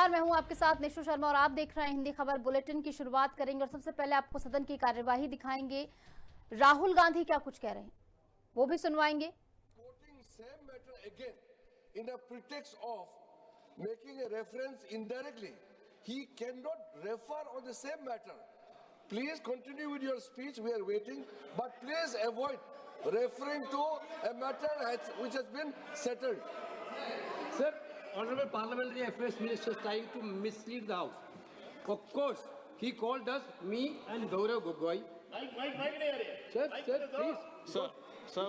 नमस्कार, मैं हूं आपके साथ निशु शर्मा और आप देख रहे हैं हिंदी खबर बुलेटिन की शुरुआत करेंगे और सबसे पहले आपको सदन की कार्यवाही दिखाएंगे। राहुल गांधी क्या कुछ कह रहे हैं वो भी सुनवाएंगे। In a pretext of making a reference indirectly, he cannot refer on the same matter. Please continue with your speech. We are waiting, but please avoid referring to a matter which has been settled. Sir, Honorable Parliamentary Affairs Minister is trying to mislead the House. Of course, he called us, me and Gaurav Gogoi. Sir, please. Sir,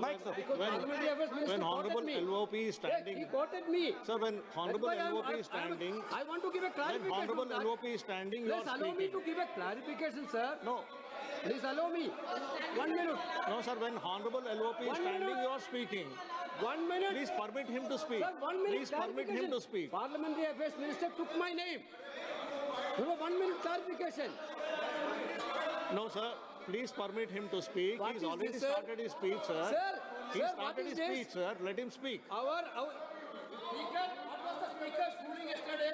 when Honorable LOP is standing, He quoted me. sir, when Honorable LOP is standing, I want to give a when clarification. Honorable LOP is standing, you Please are allow me speaking. to give a clarification, sir. No, Please allow me. 1 minute. no, sir, when Honorable LOP is 1 standing, minute. you are speaking. 1 minute. Please permit him to speak. Sir, 1 minute. Please permit him to speak. Parliamentary Affairs Minister took my name. You know, 1 minute clarification. No, sir, please permit him to speak. What He's is already this, sir? started his speech, sir. Sir, He sir, what started is his this? speech, sir. Let him speak. Our Speaker, what was the Speaker's ruling yesterday?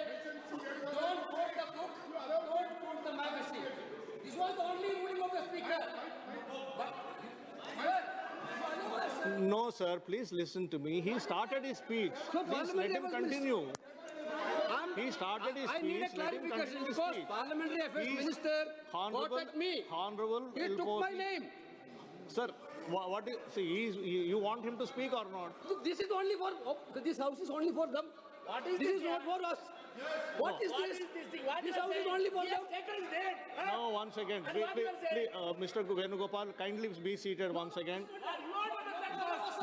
Don't quote the book, don't quote the magazine. This was the only ruling of the Speaker. But, sir, No, sir, please listen to me. He started his speech. So, Please let him Parliamentary continue. I'm- He started his I need a speech. Let him clarification continue his because speech. Parliamentary Affairs He's Minister Honorable, quoted me. Honorable He took my LOP. name. Sir, what is, see, you want him to speak or not? This is only for, this house is only for them. What is This this is not for us. What is What this? is this thing? What This you are house is saying? only for He them. has taken his name. No, one second. And what you are saying? Mr. Venugopal, kindly be seated once again.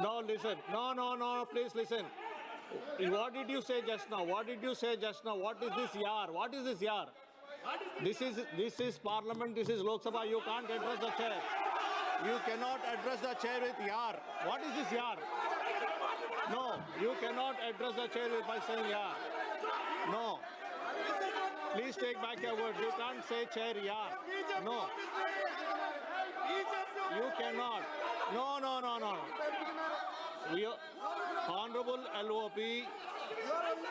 No, listen. No, please listen. What did you say just now? What did you say just now? What is this yar? What is this yar? This is Parliament. This is Lok Sabha. You can't address the chair. You cannot address the chair with yar. What is this yar? No, you cannot address the chair by saying yar. No. Please take back your words. You can't say chair yar. No. You cannot. No.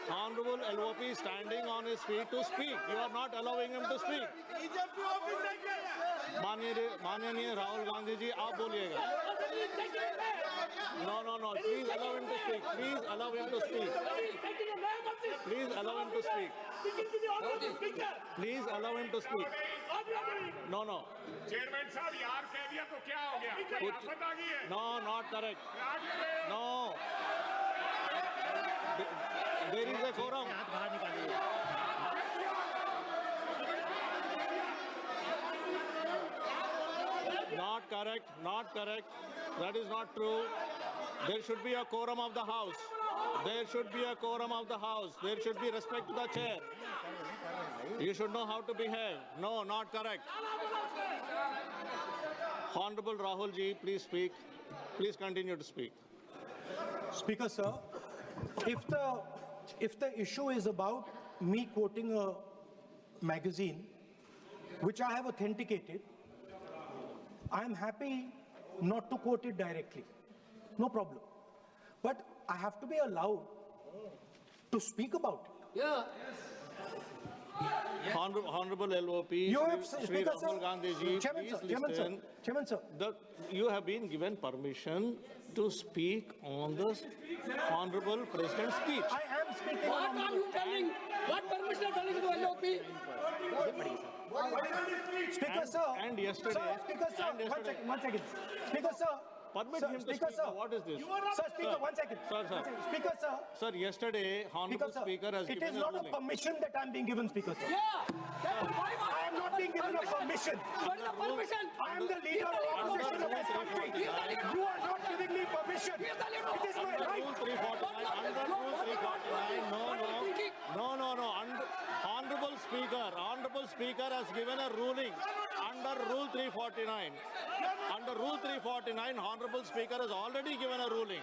Honorable LOP is standing on his feet to speak. You are not allowing him to speak. माननीय राहुल गांधी जी आप बोलिएगा. No. Please allow him to speak. Please allow him to speak. Please allow him to speak. Please allow him to speak. No. Chairman साहब यार कह दिया तो क्या हो गया? कोई आफत आ गई है? No, not correct. No. There is a quorum. Not correct. That is not true. There should be a quorum of the House. There should be a quorum of the House. There should be respect to the chair. You should know how to behave. No, not correct. Honorable Rahul ji, please speak. Please continue to speak. Speaker, sir, if the issue is about me quoting a magazine, which I have authenticated, I am happy not to quote it directly. No problem. But I have to be allowed to speak about it. Yeah. Honorable LOP, You have, Shri Speaker, Rahul sir. Gandhi ji, Chairman, please sir. Chairman, sir. listen. Chairman, sir. You have been given permission to speak on the Honorable President's speech. I am speaking. What are you telling? What permission are telling to LOP? Speaker, sir. and yesterday- Sir, Speaker, sir. and yesterday- One second. Speaker, sir. Permit Sir, him to Speaker, speak. sir. What is this? Sir, Speaker, Sir. 1 second. Sir. One second. Speaker, sir. Sir, yesterday, Honorable Speaker has it given is a not a ruling. permission that I'm being given, Speaker, sir. Yeah. I am not being given a permission. What is the permission? I am the leader of opposition of this country. You are not giving me permission. He is the leader of It is my Rule right. 349, under Rule 349, no. Honorable Speaker has given a ruling under Rule 349. Under Rule 349, Honorable Speaker has already given a ruling.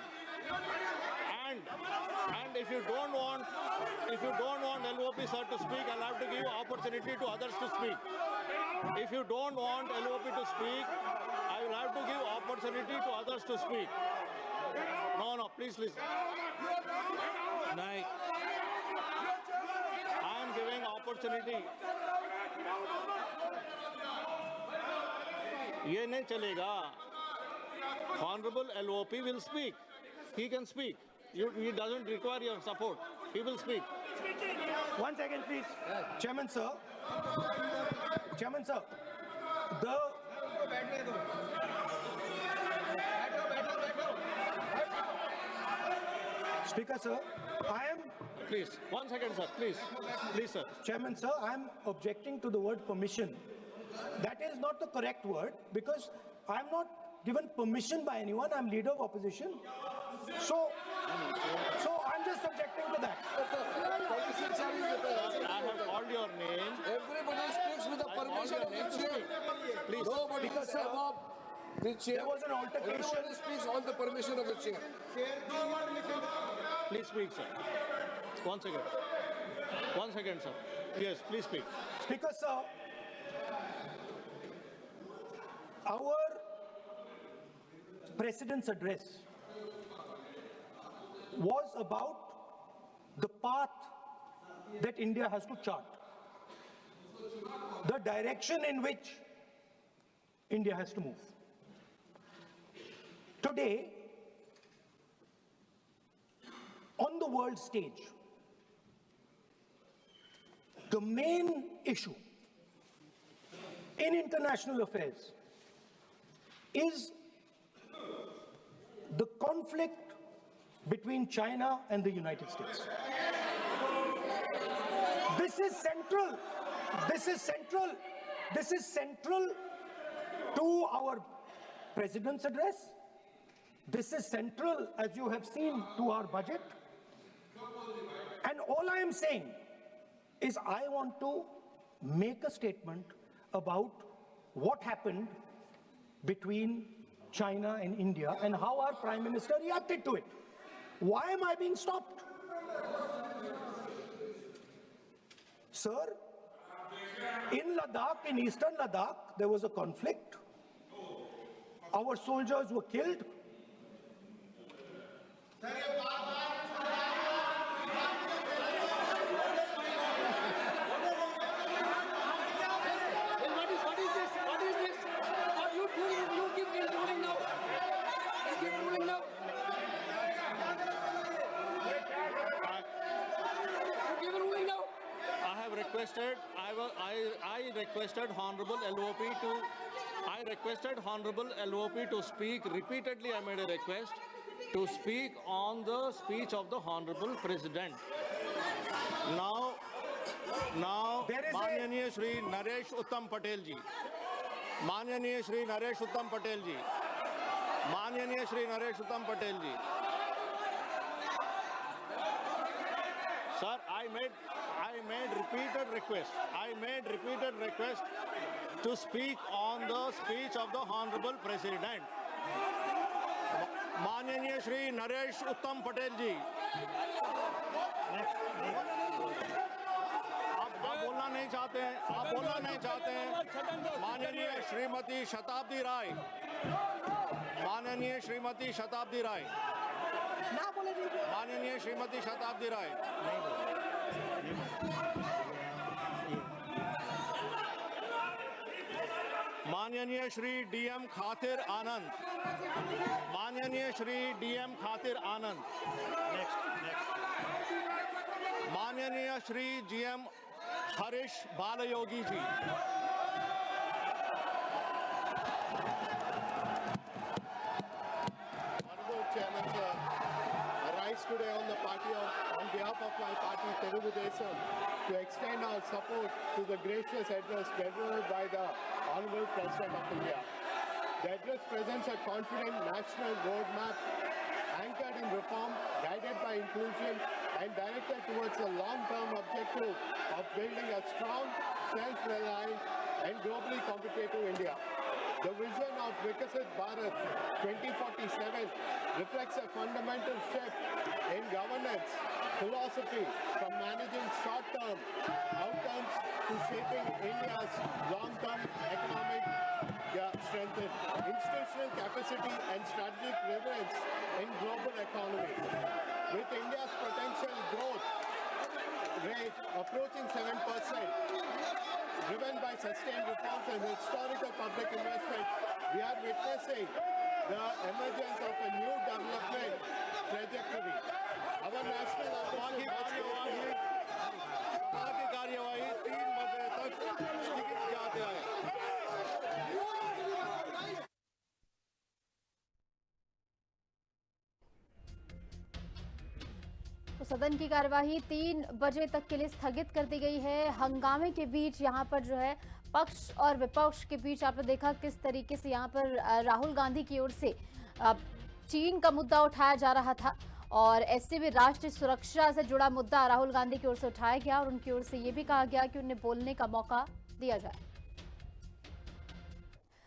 And if you don't want LOP sir to speak, I'll have to give you opportunity to others to speak. If you don't want LOP to speak, I will have to give opportunity to others to speak. No, please listen. I am giving opportunity. ये नहीं चलेगा. Honorable LOP will speak. He can speak. He doesn't require your support. He will speak. 1 second, please. Chairman, sir. Chairman, sir. Speaker, sir, I am... Please, 1 second, sir. Please, sir. Chairman, sir, I am objecting to the word permission. That is not the correct word because I am not given permission by anyone. I am leader of opposition. So I'm just objecting to that. I have called your name. Everybody speaks with the permission of the chair. Please. Nobody is above the chair. There was an altercation. Everybody speaks on the permission of the chair. Please speak, sir. 1 second. 1 second, sir. Yes, please speak. Speaker, sir, our President's address was about the path that India has to chart, the direction in which India has to move. Today, on the world stage, the main issue in international affairs is the conflict between China and the United States. This is central. This is central. This is central to our President's address. This is central, as you have seen, to our budget. And all I am saying is I want to make a statement about what happened between China and India and how our Prime Minister reacted to it. Why am I being stopped? Sir, in Ladakh, in eastern Ladakh, there was a conflict. Our soldiers were killed. What is this? Are you doing? You give him ruling now. You give ruling now. You give ruling now. I have requested, I requested Honorable LOP to, I requested Honorable LOP to speak. Repeatedly I made a request to speak on the speech of the Honorable President. Now, There is a- Manyaniya Shri Naresh Uttam Patel ji. Manyaniya Shri Naresh Uttam Patel ji. Manyaniya Shri Naresh Uttam Patel ji. Sir, I made repeated request. I made repeated request to speak on the speech of the Honorable President. Manyaniya Shri Naresh Uttam Patel ji. आप बोलना नहीं चाहते हैं, आप बोलना नहीं चाहते हैं। माननीय श्रीमती शताब्दी राय, माननीय श्रीमती शताब्दी राय, माननीय श्रीमती शताब्दी राय। माननीय श्री DM खातिर आनंद, माननीय श्री DM खातिर आनंद, माननीय Shri GM Harish Balayogi ji. Honorable Chairman, sir, I rise today on behalf of my party, Telugu Desam, to extend our support to the gracious address delivered by the Honorable President of India. The address presents a confident national roadmap anchored in reform, guided by inclusion, and directed towards the long-term objective of building a strong, self-reliant, and globally competitive India. The vision of Vikasit Bharat 2047 reflects a fundamental shift in governance philosophy from managing short-term outcomes to shaping India's long-term economic strength, institutional capacity, and strategic relevance in global economy. With India's potential growth rate approaching 7%, driven by sustained reforms and historical public investment, we are witnessing the emergence of a new development trajectory. Our national ambition की कार्यवाही 3 बजे तक स्थगित किया गया है। तो सदन की कार्यवाही 3 बजे तक के लिए स्थगित कर दी गई है। हंगामे के बीच यहाँ पर जो है पक्ष और विपक्ष के बीच आपने देखा किस तरीके से यहाँ पर राहुल गांधी की ओर से चीन का मुद्दा उठाया जा रहा था और ऐसे में राष्ट्रीय सुरक्षा से जुड़ा मुद्दा राहुल गांधी की ओर से उठाया गया और उनकी ओर से ये भी कहा गया कि उन्हें बोलने का मौका दिया जाए।